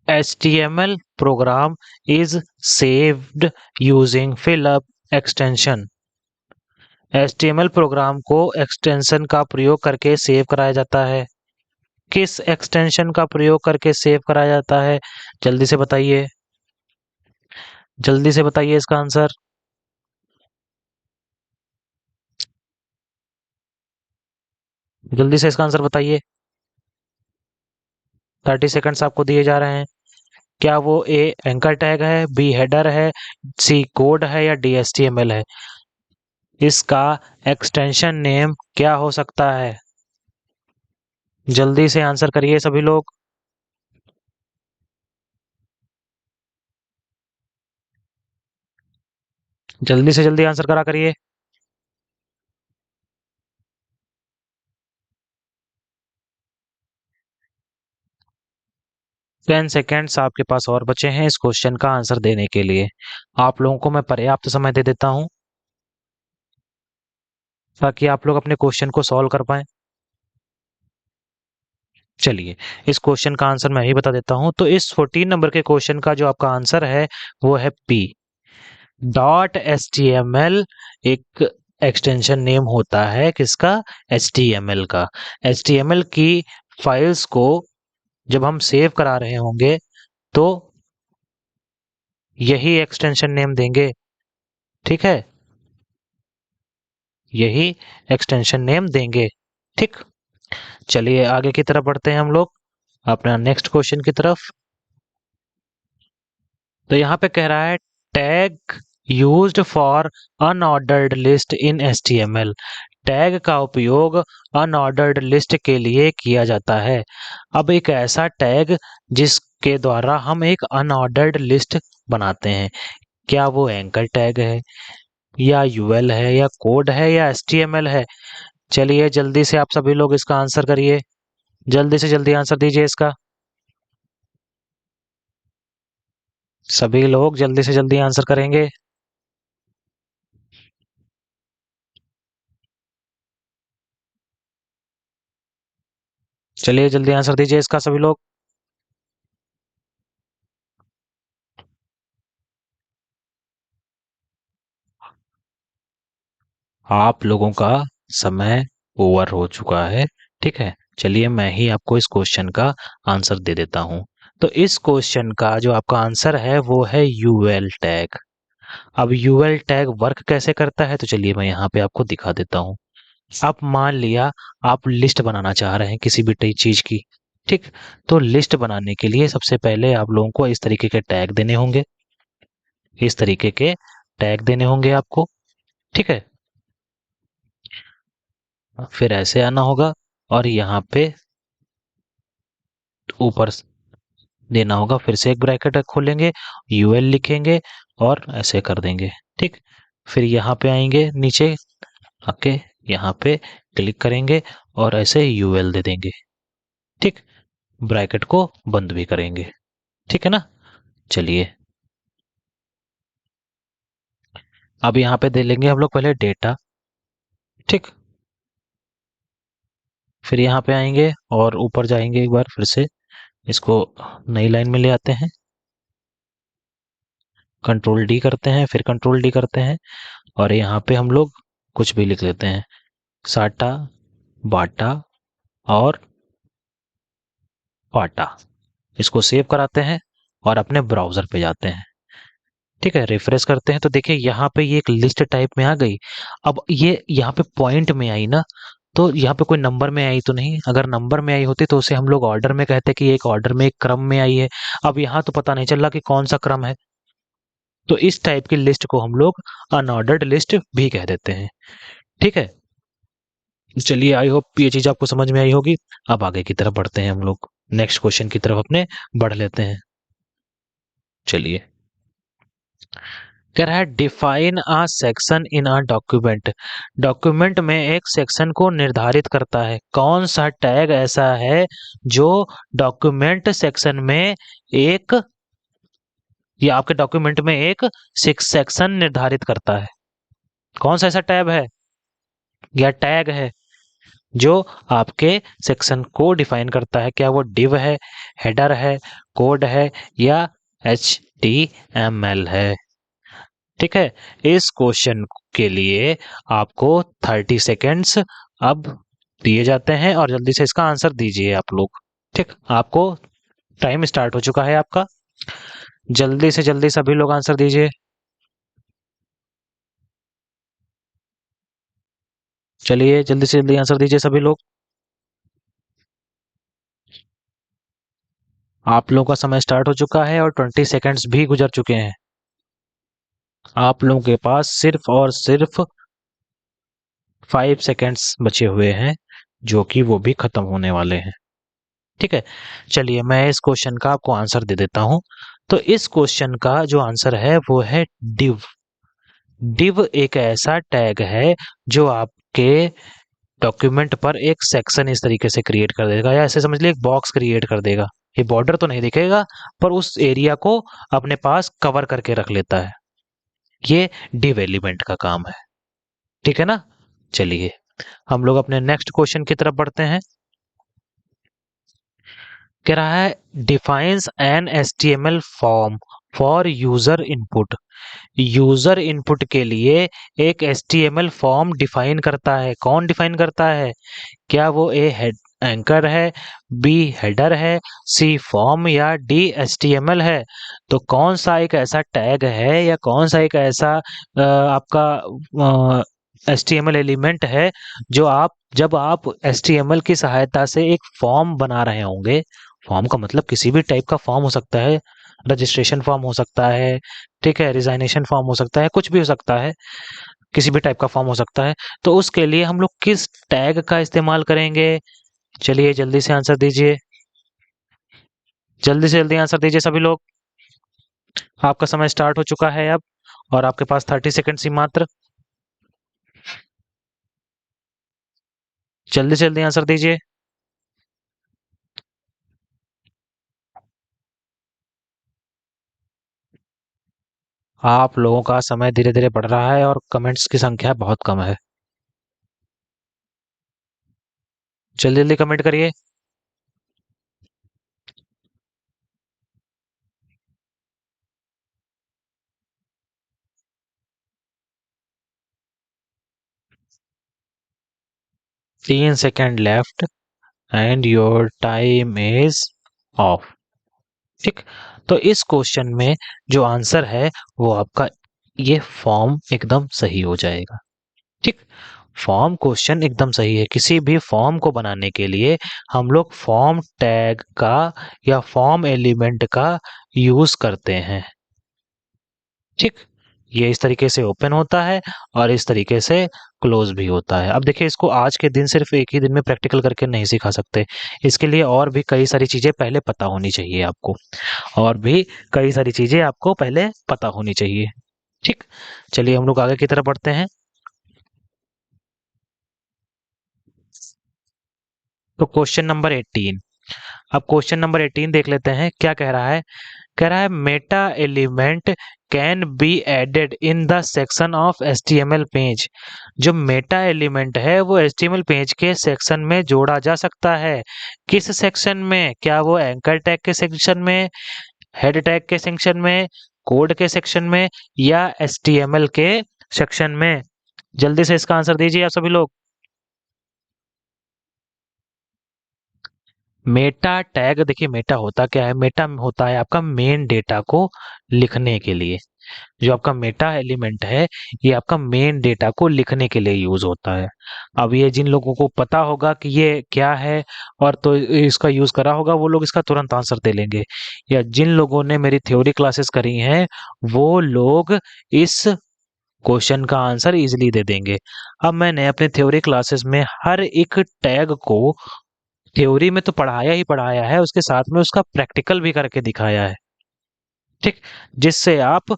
HTML program is saved using fill-up extension। HTML program को एक्सटेंशन का प्रयोग करके सेव कराया जाता है। किस एक्सटेंशन का प्रयोग करके सेव कराया जाता है? जल्दी से बताइए। जल्दी से बताइए इसका आंसर। जल्दी से इसका आंसर बताइए। 30 सेकंड्स आपको दिए जा रहे हैं। क्या वो ए एंकर टैग है, बी हेडर है, सी कोड है या डी एचटीएमएल है? इसका एक्सटेंशन नेम क्या हो सकता है? जल्दी से आंसर करिए सभी लोग। जल्दी से जल्दी आंसर करा करिए। 10 सेकेंड्स आपके पास और बचे हैं इस क्वेश्चन का आंसर देने के लिए। आप लोगों को मैं पर्याप्त समय दे देता हूं ताकि आप लोग अपने क्वेश्चन को सॉल्व कर पाएं। चलिए इस क्वेश्चन का आंसर मैं ही बता देता हूं। तो इस 14 नंबर के क्वेश्चन का जो आपका आंसर है वो है P. Dot H T M L एक एक्सटेंशन नेम होता है किसका? एच टी एम एल का। एच टी एम एल की फाइल्स को जब हम सेव करा रहे होंगे तो यही एक्सटेंशन नेम देंगे। ठीक है, यही एक्सटेंशन नेम देंगे। ठीक। चलिए आगे की तरफ बढ़ते हैं हम लोग अपना नेक्स्ट क्वेश्चन की तरफ। तो यहाँ पे कह रहा है tag used for unordered list in HTML। Tag का उपयोग अनऑर्डर्ड लिस्ट के लिए किया जाता है। अब एक ऐसा टैग जिसके द्वारा हम एक अनऑर्डर्ड लिस्ट बनाते हैं, क्या वो एंकर टैग है या यूएल है या कोड है या HTML है? चलिए जल्दी से आप सभी लोग इसका आंसर करिए, जल्दी से जल्दी आंसर दीजिए इसका। सभी लोग जल्दी से जल्दी आंसर करेंगे। चलिए जल्दी आंसर दीजिए इसका सभी लोग। आप लोगों का समय ओवर हो चुका है, ठीक है। चलिए मैं ही आपको इस क्वेश्चन का आंसर दे देता हूं। तो इस क्वेश्चन का जो आपका आंसर है वो है यूएल टैग। अब यूएल टैग वर्क कैसे करता है, तो चलिए मैं यहाँ पे आपको दिखा देता हूँ। अब मान लिया आप लिस्ट बनाना चाह रहे हैं किसी भी चीज की, ठीक। तो लिस्ट बनाने के लिए सबसे पहले आप लोगों को इस तरीके के टैग देने होंगे, इस तरीके के टैग देने होंगे आपको, ठीक है। फिर ऐसे आना होगा और यहाँ पे ऊपर देना होगा, फिर से एक ब्रैकेट खोलेंगे, यूएल लिखेंगे और ऐसे कर देंगे, ठीक। फिर यहाँ पे आएंगे नीचे आके, यहाँ पे क्लिक करेंगे और ऐसे यूएल दे देंगे, ठीक। ब्रैकेट को बंद भी करेंगे, ठीक है ना। चलिए अब यहाँ पे दे लेंगे हम लोग पहले डेटा, ठीक। फिर यहाँ पे आएंगे और ऊपर जाएंगे एक बार, फिर से इसको नई लाइन में ले आते हैं, कंट्रोल डी करते हैं, फिर कंट्रोल डी करते हैं और यहाँ पे हम लोग कुछ भी लिख लेते हैं, साटा, बाटा और पाटा। इसको सेव कराते हैं और अपने ब्राउजर पे जाते हैं, ठीक है। रिफ्रेश करते हैं तो देखिए यहाँ पे ये एक लिस्ट टाइप में आ गई। अब ये यहाँ पे पॉइंट में आई ना, तो यहाँ पे कोई नंबर में आई तो नहीं। अगर नंबर में आई होती तो उसे हम लोग ऑर्डर में कहते कि एक ऑर्डर में एक क्रम में आई है। अब यहाँ तो पता नहीं चल रहा कि कौन सा क्रम है, तो इस टाइप की लिस्ट को हम लोग अनऑर्डर्ड लिस्ट भी कह देते हैं, ठीक है। चलिए आई होप ये चीज आपको समझ में आई होगी। अब आगे की तरफ बढ़ते हैं हम लोग, नेक्स्ट क्वेश्चन की तरफ अपने बढ़ लेते हैं। चलिए कह रहा है define a section in a document. Document में एक सेक्शन को निर्धारित करता है। कौन सा टैग ऐसा है जो डॉक्यूमेंट सेक्शन में एक, या आपके डॉक्यूमेंट में एक सेक्शन निर्धारित करता है? कौन सा ऐसा टैब है या टैग है जो आपके सेक्शन को डिफाइन करता है? क्या वो डिव है, हेडर है, कोड है या HTML है? ठीक है। इस क्वेश्चन के लिए आपको 30 सेकेंड्स अब दिए जाते हैं और जल्दी से इसका आंसर दीजिए आप लोग, ठीक। आपको टाइम स्टार्ट हो चुका है आपका, जल्दी से जल्दी सभी लोग आंसर दीजिए। चलिए जल्दी से जल्दी आंसर दीजिए सभी लोग। आप लोगों का समय स्टार्ट हो चुका है और 20 सेकेंड्स भी गुजर चुके हैं। आप लोगों के पास सिर्फ और सिर्फ 5 सेकेंड्स बचे हुए हैं, जो कि वो भी खत्म होने वाले हैं, ठीक है। चलिए मैं इस क्वेश्चन का आपको आंसर दे देता हूं। तो इस क्वेश्चन का जो आंसर है वो है डिव। डिव एक ऐसा टैग है जो आपके डॉक्यूमेंट पर एक सेक्शन इस तरीके से क्रिएट कर देगा, या ऐसे समझ लीजिए एक बॉक्स क्रिएट कर देगा। ये बॉर्डर तो नहीं दिखेगा पर उस एरिया को अपने पास कवर करके रख लेता है। ये डिव एलिमेंट का काम है, ठीक है ना। चलिए हम लोग अपने नेक्स्ट क्वेश्चन की तरफ बढ़ते हैं। कह रहा है defines N HTML form for user input. User input के लिए एक HTML फॉर्म डिफाइन करता है। कौन डिफाइन करता है? क्या वो ए हेड एंकर है, बी हेडर है, सी फॉर्म या डी HTML है? तो कौन सा एक ऐसा टैग है या कौन सा एक ऐसा आपका HTML एलिमेंट है जो आप जब आप HTML की सहायता से एक फॉर्म बना रहे होंगे, फॉर्म का मतलब किसी भी टाइप का फॉर्म हो सकता है, रजिस्ट्रेशन फॉर्म हो सकता है, ठीक है, रिजाइनेशन फॉर्म हो सकता है, कुछ भी हो सकता है, किसी भी टाइप का फॉर्म हो सकता है। तो उसके लिए हम लोग किस टैग का इस्तेमाल करेंगे? चलिए जल्दी से आंसर दीजिए, जल्दी से जल्दी आंसर दीजिए सभी लोग। आपका समय स्टार्ट हो चुका है अब, और आपके पास 30 सेकंड ही मात्र। जल्दी से जल्दी आंसर दीजिए। आप लोगों का समय धीरे धीरे बढ़ रहा है और कमेंट्स की संख्या बहुत कम है। जल्दी जल्दी कमेंट करिए। 3 second left and your time is of. ठीक, तो इस क्वेश्चन में जो आंसर है वो आपका ये फॉर्म एकदम सही हो जाएगा। ठीक, फॉर्म क्वेश्चन एकदम सही है। किसी भी फॉर्म को बनाने के लिए हम लोग फॉर्म टैग का या फॉर्म एलिमेंट का यूज करते हैं। ठीक, ये इस तरीके से ओपन होता है और इस तरीके से क्लोज भी होता है। अब देखिए, इसको आज के दिन सिर्फ एक ही दिन में प्रैक्टिकल करके नहीं सिखा सकते। इसके लिए और भी कई सारी चीजें पहले पता होनी चाहिए आपको, और भी कई सारी चीजें आपको पहले पता होनी चाहिए। ठीक, चलिए हम लोग आगे की तरफ बढ़ते हैं। तो क्वेश्चन नंबर 18, अब क्वेश्चन नंबर 18 देख लेते हैं क्या कह रहा है। कह रहा है meta element can be added in the section of HTML page. जो मेटा एलिमेंट है वो HTML पेज के सेक्शन में जोड़ा जा सकता है। किस सेक्शन में? क्या वो एंकर टैग के सेक्शन में, हेड टैग के सेक्शन में, कोड के सेक्शन में, या HTML के सेक्शन में? जल्दी से इसका आंसर दीजिए आप सभी लोग। मेटा टैग, देखिए मेटा होता क्या है? मेटा होता है आपका मेन डेटा को लिखने के लिए। जो आपका मेटा एलिमेंट है ये आपका मेन डेटा को लिखने के लिए यूज होता है। अब ये जिन लोगों को पता होगा कि ये क्या है और तो इसका यूज करा होगा, वो लोग इसका तुरंत आंसर दे लेंगे। या जिन लोगों ने मेरी थ्योरी क्लासेस करी हैं वो लोग इस क्वेश्चन का आंसर इजीली दे देंगे। अब मैंने अपने थ्योरी क्लासेस में हर एक टैग को थ्योरी में तो पढ़ाया ही पढ़ाया है, उसके साथ में उसका प्रैक्टिकल भी करके दिखाया है। ठीक, जिससे आप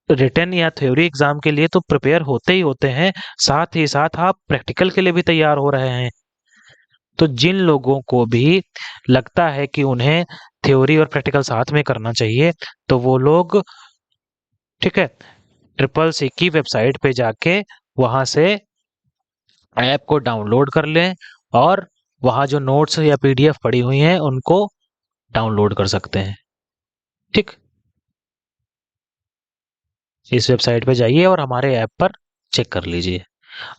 रिटन या थ्योरी एग्जाम के लिए तो प्रिपेयर होते ही होते हैं, साथ ही साथ आप प्रैक्टिकल के लिए भी तैयार हो रहे हैं। तो जिन लोगों को भी लगता है कि उन्हें थ्योरी और प्रैक्टिकल साथ में करना चाहिए, तो वो लोग, ठीक है, ट्रिपल सी की वेबसाइट पे जाके वहां से ऐप को डाउनलोड कर लें, और वहां जो नोट्स या PDF पड़ी हुई हैं उनको डाउनलोड कर सकते हैं। ठीक, इस वेबसाइट पे जाइए और हमारे ऐप पर चेक कर लीजिए।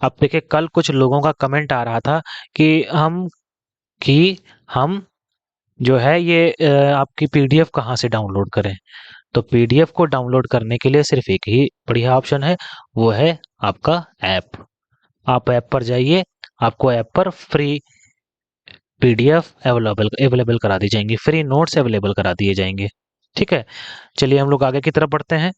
अब देखिए, कल कुछ लोगों का कमेंट आ रहा था कि कि हम जो है ये आपकी PDF कहाँ से डाउनलोड करें। तो PDF को डाउनलोड करने के लिए सिर्फ एक ही बढ़िया ऑप्शन है, वो है आपका ऐप। आप ऐप पर जाइए, आपको ऐप पर फ्री PDF अवेलेबल अवेलेबल करा दी जाएंगी, फ्री नोट्स अवेलेबल करा दिए जाएंगे। ठीक है, चलिए हम लोग आगे की तरफ बढ़ते हैं।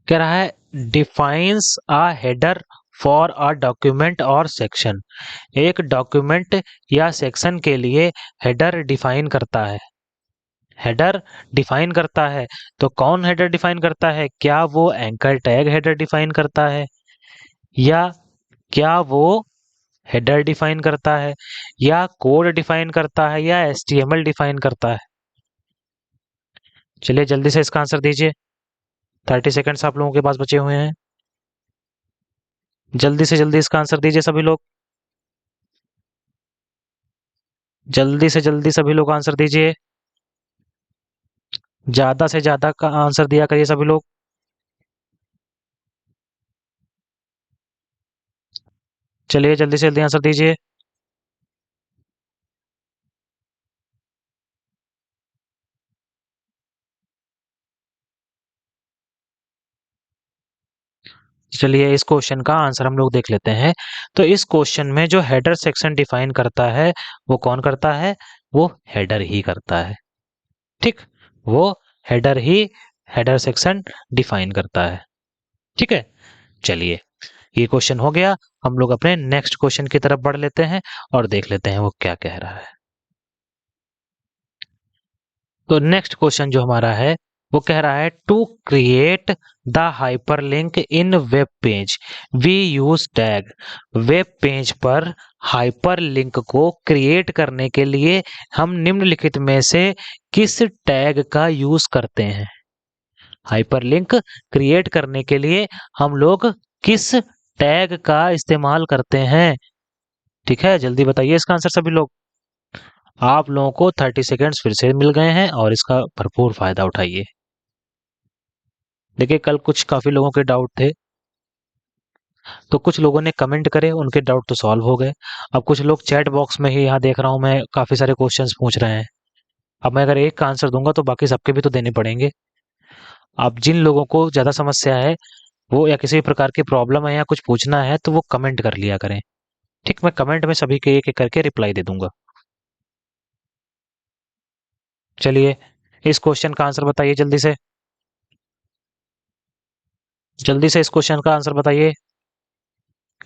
कह रहा है defines a header for a document और सेक्शन। एक डॉक्यूमेंट या सेक्शन के लिए हेडर डिफाइन करता है। हेडर डिफाइन करता है, तो कौन हेडर डिफाइन करता है? क्या वो एंकर टैग हेडर डिफाइन करता है, या क्या वो हेडर डिफाइन करता है, या कोड डिफाइन करता है, या HTML डिफाइन करता है? चलिए जल्दी से इसका आंसर दीजिए। 30 सेकंड्स आप लोगों के पास बचे हुए हैं। जल्दी से जल्दी इसका आंसर दीजिए सभी लोग। जल्दी से जल्दी सभी लोग आंसर दीजिए। ज्यादा से ज्यादा का आंसर दिया करिए सभी लोग। चलिए जल्दी से जल्दी आंसर दीजिए। चलिए इस क्वेश्चन का आंसर हम लोग देख लेते हैं। तो इस क्वेश्चन में जो हेडर सेक्शन डिफाइन करता है वो कौन करता है? वो हेडर ही करता है। ठीक, वो हेडर ही हेडर सेक्शन डिफाइन करता है। ठीक है, चलिए ये क्वेश्चन हो गया। हम लोग अपने नेक्स्ट क्वेश्चन की तरफ बढ़ लेते हैं और देख लेते हैं वो क्या कह रहा है। तो नेक्स्ट क्वेश्चन जो हमारा है वो कह रहा है to create the hyperlink in web page we use tag. Web page पर हाइपरलिंक को क्रिएट करने के लिए हम निम्नलिखित में से किस टैग का यूज करते हैं? हाइपरलिंक क्रिएट करने के लिए हम लोग किस टैग का इस्तेमाल करते हैं? ठीक है, जल्दी बताइए इसका आंसर सभी लोग। आप लोगों को 30 सेकेंड्स फिर से मिल गए हैं और इसका भरपूर फायदा उठाइए। देखिए कल कुछ काफी लोगों के डाउट थे, तो कुछ लोगों ने कमेंट करे, उनके डाउट तो सॉल्व हो गए। अब कुछ लोग चैट बॉक्स में ही यहाँ देख रहा हूँ मैं काफी सारे क्वेश्चंस पूछ रहे हैं। अब मैं अगर एक का आंसर दूंगा तो बाकी सबके भी तो देने पड़ेंगे। अब जिन लोगों को ज्यादा समस्या है वो या किसी भी प्रकार की प्रॉब्लम है या कुछ पूछना है तो वो कमेंट कर लिया करें। ठीक, मैं कमेंट में सभी के एक एक करके रिप्लाई दे दूंगा। चलिए इस क्वेश्चन का आंसर बताइए जल्दी से। जल्दी से इस क्वेश्चन का आंसर बताइए।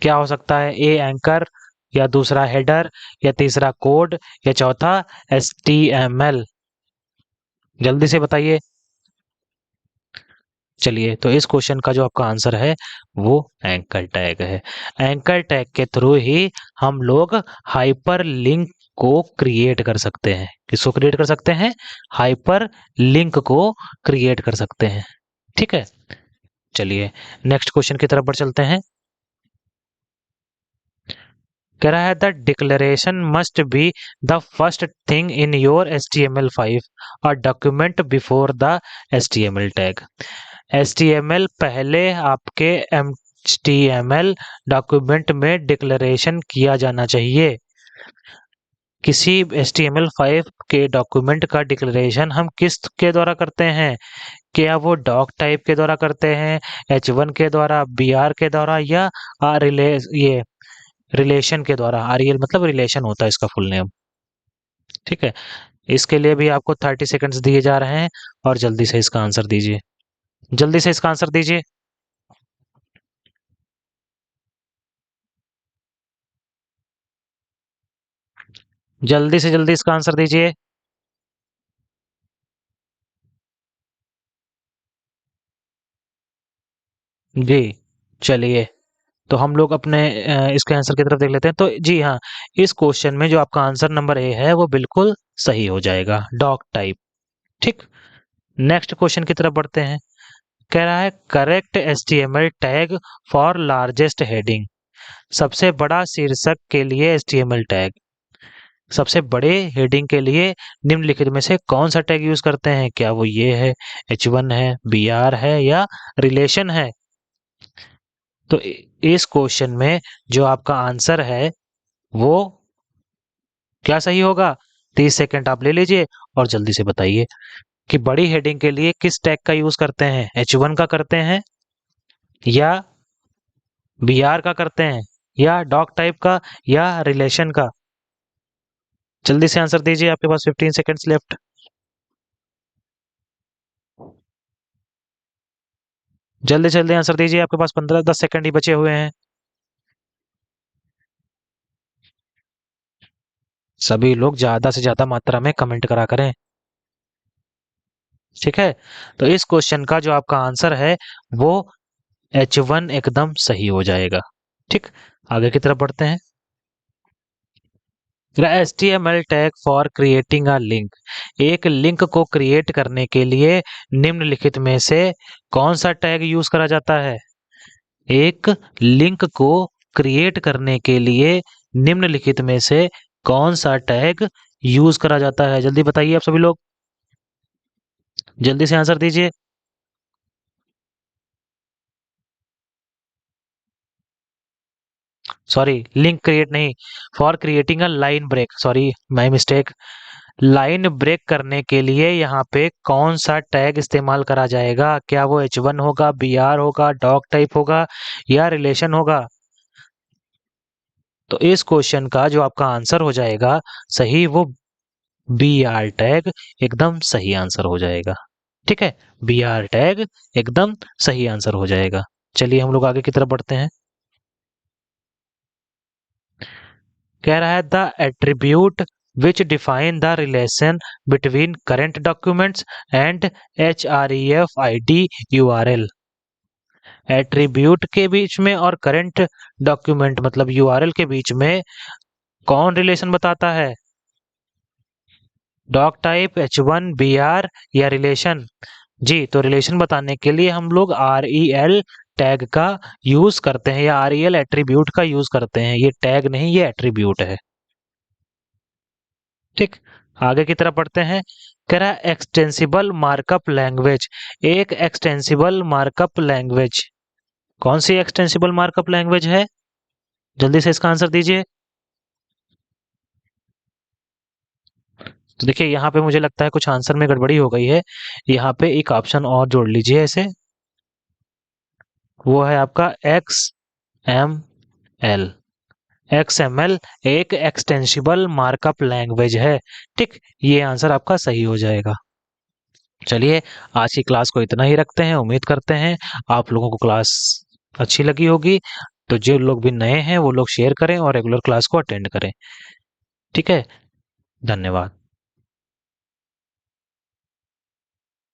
क्या हो सकता है? ए एंकर, या दूसरा हेडर, या तीसरा कोड, या चौथा HTML? जल्दी से बताइए। चलिए तो इस क्वेश्चन का जो आपका आंसर है वो एंकर टैग है। एंकर टैग के थ्रू ही हम लोग हाइपर लिंक को क्रिएट कर सकते हैं। किसको क्रिएट कर सकते हैं? हाइपर लिंक को क्रिएट कर सकते हैं। ठीक है, चलिए नेक्स्ट क्वेश्चन की तरफ बढ़ चलते हैं। कह रहा है the declaration must be the first thing in your HTML5 और document before the HTML tag. HTML पहले आपके HTML डॉक्यूमेंट में डिक्लेरेशन किया जाना चाहिए। किसी HTML5 के डॉक्यूमेंट का डिक्लेरेशन हम किस के द्वारा करते हैं? क्या वो डॉक टाइप के द्वारा करते हैं, H1 के द्वारा, BR के द्वारा, या ये रिलेशन के द्वारा? REL मतलब रिलेशन होता है इसका फुल नेम। ठीक है, इसके लिए भी आपको 30 सेकंड्स दिए जा रहे हैं और जल्दी से इसका आंसर दीजिए। जल्दी से इसका आंसर दीजिए। जल्दी से जल्दी इसका आंसर दीजिए। जी, चलिए तो हम लोग अपने इसके आंसर की तरफ देख लेते हैं। तो जी हाँ, इस क्वेश्चन में जो आपका आंसर नंबर ए है वो बिल्कुल सही हो जाएगा, डॉक टाइप। ठीक, नेक्स्ट क्वेश्चन की तरफ बढ़ते हैं। कह रहा है correct HTML tag for largest heading. सबसे बड़ा शीर्षक के लिए HTML टैग। सबसे बड़े हेडिंग के लिए निम्नलिखित में से कौन सा टैग यूज करते हैं? क्या वो ये है, H1 है, BR है, या रिलेशन है? तो इस क्वेश्चन में जो आपका आंसर है वो क्या सही होगा? 30 सेकंड आप ले लीजिए और जल्दी से बताइए कि बड़ी हेडिंग के लिए किस टैग का यूज करते हैं? H1 का करते हैं, या BR का करते हैं, या डॉक टाइप का, या रिलेशन का? जल्दी से आंसर दीजिए, आपके पास 15 सेकंड्स लेफ्ट। जल्दी से जल्दी आंसर दीजिए, आपके पास 15-10 सेकंड ही बचे हुए हैं। सभी लोग ज्यादा से ज्यादा मात्रा में कमेंट करा करें। ठीक है, तो इस क्वेश्चन का जो आपका आंसर है वो H1 एकदम सही हो जाएगा। ठीक, आगे की तरफ बढ़ते हैं। HTML tag for creating a link. एक लिंक को क्रिएट करने के लिए निम्नलिखित में से कौन सा टैग यूज करा जाता है? एक लिंक को क्रिएट करने के लिए निम्नलिखित में से कौन सा टैग यूज करा जाता है? जल्दी बताइए आप सभी लोग, जल्दी से आंसर दीजिए। सॉरी, लिंक क्रिएट नहीं, for creating a line break, sorry my mistake. Line break करने के लिए यहाँ पे कौन सा टैग इस्तेमाल करा जाएगा? क्या वो H1 होगा, BR होगा, डॉक टाइप होगा, या रिलेशन होगा? तो इस क्वेश्चन का जो आपका आंसर हो जाएगा सही, वो बी आर टैग एकदम सही आंसर हो जाएगा। ठीक है, बी आर टैग एकदम सही आंसर हो जाएगा। चलिए हम लोग आगे की तरफ बढ़ते हैं। कह रहा है the attribute which define the relation between current documents and href id url। Attribute के बीच में और करंट डॉक्यूमेंट मतलब यूआरएल के बीच में कौन रिलेशन बताता है? डॉक टाइप h1 br या रिलेशन? जी, तो रिलेशन बताने के लिए हम लोग rel टैग का यूज करते हैं या rel एट्रीब्यूट का यूज करते हैं। ये टैग नहीं, ये एट्रीब्यूट है। ठीक, आगे की तरफ बढ़ते हैं। कह रहा है एक्सटेंसिबल मार्कअप लैंग्वेज। एक एक्सटेंसिबल मार्कअप लैंग्वेज कौन सी एक्सटेंसिबल मार्कअप लैंग्वेज है? जल्दी से इसका आंसर दीजिए। तो देखिए यहाँ पे मुझे लगता है कुछ आंसर में गड़बड़ी हो गई है। यहाँ पे एक ऑप्शन और जोड़ लीजिए ऐसे, वो है आपका XML। XML एक एक्सटेंसिबल मार्कअप लैंग्वेज है। ठीक, ये आंसर आपका सही हो जाएगा। चलिए आज की क्लास को इतना ही रखते हैं। उम्मीद करते हैं आप लोगों को क्लास अच्छी लगी होगी। तो जो लोग भी नए हैं वो लोग शेयर करें और रेगुलर क्लास को अटेंड करें। ठीक है, धन्यवाद।